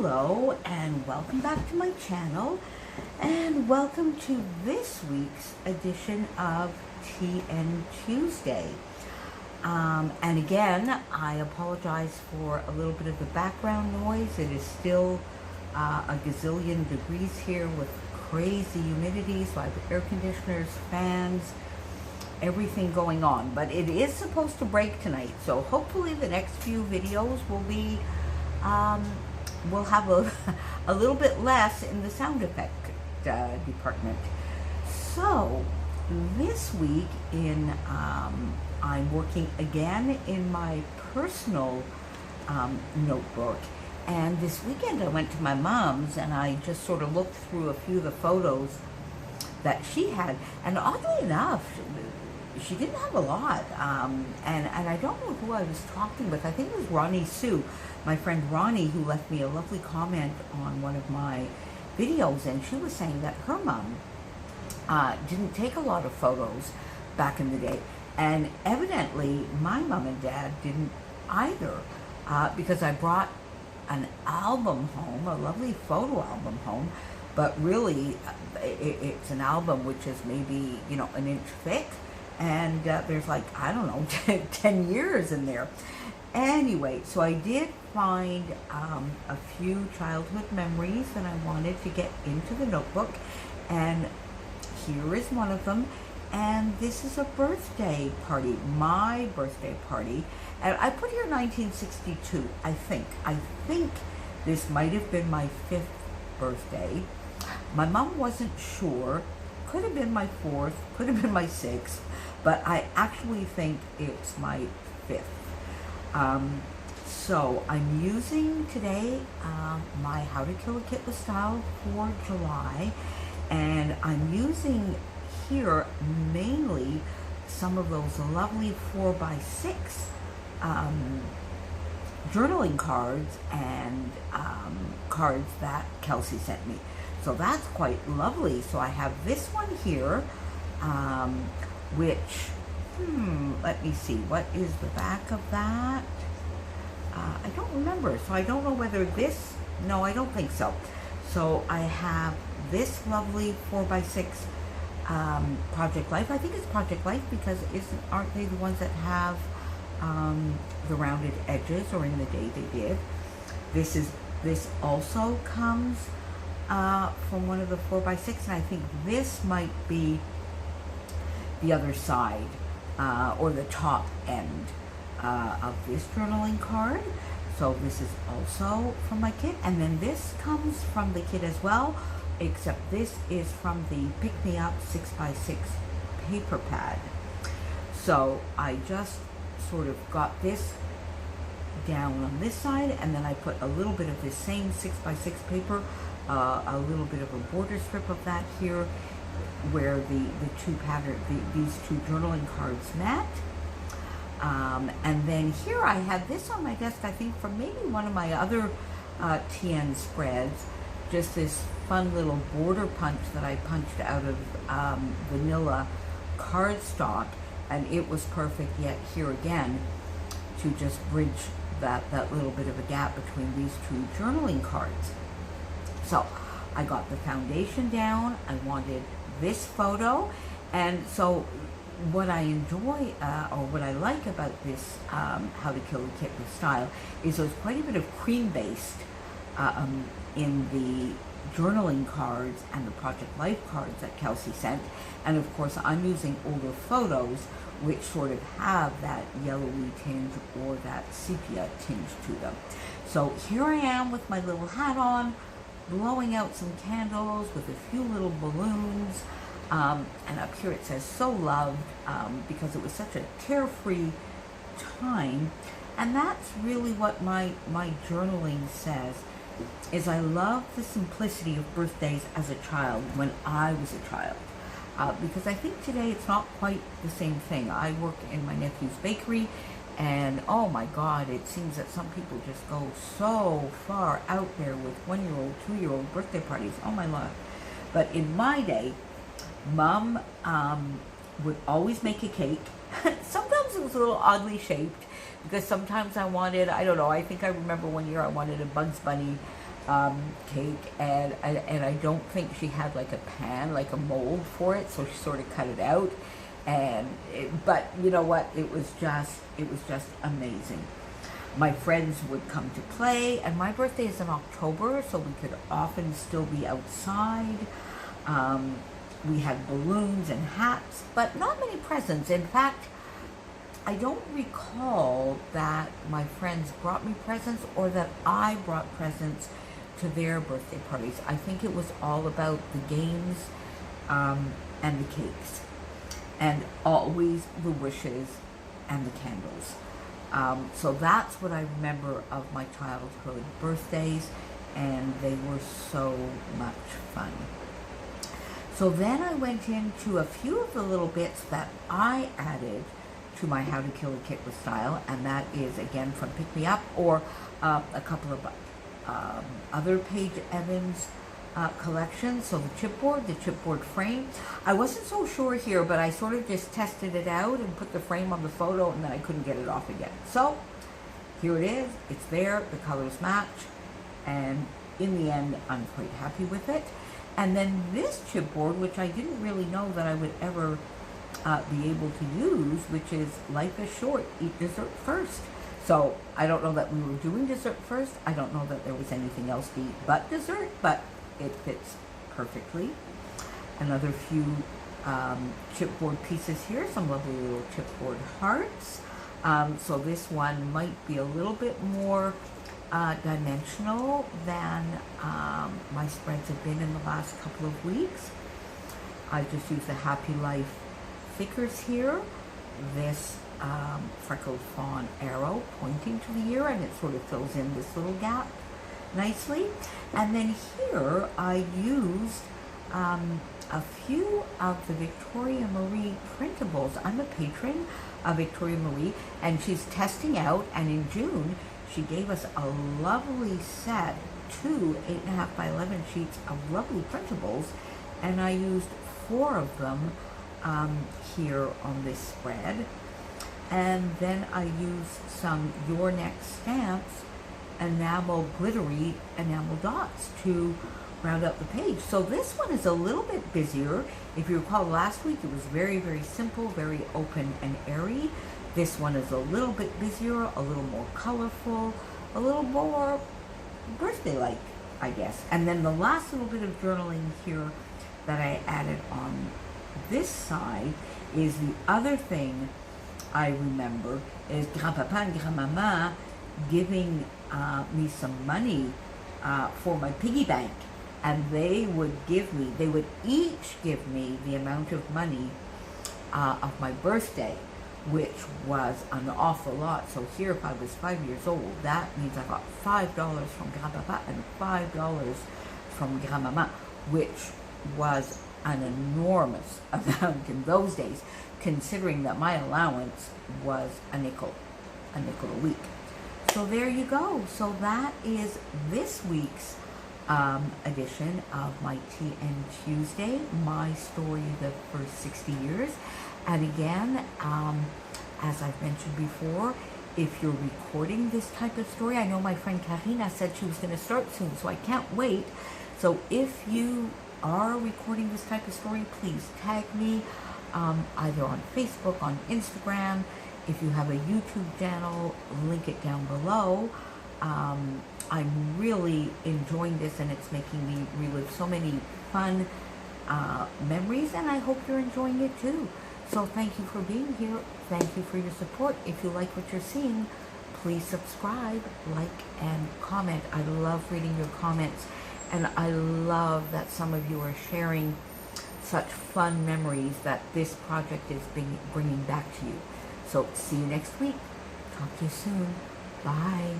Hello and welcome back to my channel, and welcome to this week's edition of TN Tuesday. And again, I apologize for a little bit of the background noise. It is still a gazillion degrees here with crazy humidity, so I have air conditioners, fans, everything going on. But it is supposed to break tonight, so hopefully the next few videos will be we'll have a little bit less in the sound effect department. So this week I'm working again in my personal notebook, and this weekend I went to my mom's and I just sort of looked through a few of the photos that she had, and oddly enough she didn't have a lot, and I don't know who I was talking with. I think it was Ronnie Sue, my friend Ronnie, who left me a lovely comment on one of my videos, and she was saying that her mom didn't take a lot of photos back in the day, and evidently my mom and dad didn't either, because I brought an album home, a lovely photo album home, but really it's an album which is maybe, you know, an inch thick, and there's like, I don't know, 10 years in there. Anyway, so I did find a few childhood memories that I wanted to get into the notebook, and here is one of them. And this is a birthday party, my birthday party, and I put here 1962. I think this might have been my 5th birthday. My mom wasn't sure. Could have been my 4th, could have been my 6th, but I actually think it's my 5th. So I'm using today my How to Kill a Kit with Style for July, and I'm using here mainly some of those lovely 4x6 journaling cards and cards that Kelsey sent me. So that's quite lovely. So I have this one here, which, let me see, what is the back of that? I don't remember, so I don't know whether this, no, I don't think so. So I have this lovely 4x6 Project Life. I think it's Project Life because aren't they the ones that have the rounded edges, or in the day they did. This also comes from one of the 4x6, and I think this might be the other side, or the top end of this journaling card. So this is also from my kit, and then this comes from the kit as well, except this is from the Pick Me Up 6x6 paper pad. So I just sort of got this down on this side, and then I put a little bit of this same 6x6 paper, a little bit of a border strip of that here, where these two journaling cards met. And then here I have this on my desk, I think from maybe one of my other TN spreads, just this fun little border punch that I punched out of vanilla cardstock, and it was perfect yet here again to just bridge that little bit of a gap between these two journaling cards. So I got the foundation down, I wanted this photo, and so what I enjoy, or what I like about this How to Kill a Kit with Style, is there's quite a bit of cream-based in the journaling cards and the Project Life cards that Kelsey sent, and of course I'm using older photos which sort of have that yellowy tinge or that sepia tinge to them. So here I am with my little hat on, blowing out some candles with a few little balloons. And up here it says "So Loved," because it was such a carefree time, and that's really what my journaling says. Is I love the simplicity of birthdays as a child, when I was a child, because I think today it's not quite the same thing. I work in my nephew's bakery, and oh my God, it seems that some people just go so far out there with 1-year-old, 2-year-old birthday parties. Oh my Lord! But in my day, Mom would always make a cake. Sometimes it was a little oddly shaped, because sometimes I wanted, I don't know, I think I remember one year I wanted a Bugs Bunny cake, and I don't think she had like a pan, like a mold for it, so she sort of cut it out. But you know what? It was just amazing. My friends would come to play, and my birthday is in October, so we could often still be outside. We had balloons and hats, but not many presents. In fact, I don't recall that my friends brought me presents or that I brought presents to their birthday parties. I think it was all about the games and the cakes, and always the wishes and the candles. So that's what I remember of my childhood birthdays, and they were so much fun. So then I went into a few of the little bits that I added to my How to Kill a Kit with Style, and that is again from Pick Me Up or a couple of other Paige Evans collections. So the chipboard frame. I wasn't so sure here, but I sort of just tested it out and put the frame on the photo, and then I couldn't get it off again. So here it is. It's there. The colors match, and in the end, I'm quite happy with it. And then this chipboard, which I didn't really know that I would ever be able to use, which is Life is Short, Eat Dessert First. So I don't know that we were doing dessert first. I don't know that there was anything else to eat but dessert, but it fits perfectly. Another few chipboard pieces here, some lovely little chipboard hearts. So this one might be a little bit more dimensional than my spreads have been in the last couple of weeks. I just use the Happy Life thickers here. This freckled fawn arrow pointing to the ear, and it sort of fills in this little gap nicely. And then here I used a few of the Victoria Marie printables. I'm a patron of Victoria Marie, and she's testing out, and in June she gave us a lovely set, 2 8.5 by 11 sheets of lovely printables, and I used 4 of them here on this spread. And then I used some Your Next stamps, glittery enamel dots to round out the page. So this one is a little bit busier. If you recall last week, it was very, very simple, very open and airy. This one is a little bit busier, a little more colorful, a little more birthday-like, I guess. And then the last little bit of journaling here that I added on this side is the other thing I remember is Grandpapa and Grandmama giving me some money for my piggy bank. And they would each give me the amount of money of my birthday, which was an awful lot. So here, if I was 5 years old, that means I got $5 from Grandpapa and $5 from Grandmama, which was an enormous amount in those days, considering that my allowance was a nickel a week. So there you go. So that is this week's edition of my TN Tuesday, my story the first 60 years. And again, as I've mentioned before, if you're recording this type of story, I know my friend Karina said she was going to start soon, so I can't wait. So if you are recording this type of story, please tag me either on Facebook, on Instagram. If you have a YouTube channel, link it down below. I'm really enjoying this, and it's making me relive so many fun memories, and I hope you're enjoying it too. So thank you for being here. Thank you for your support. If you like what you're seeing, please subscribe, like, and comment. I love reading your comments, and I love that some of you are sharing such fun memories that this project is bringing back to you. So see you next week. Talk to you soon. Bye.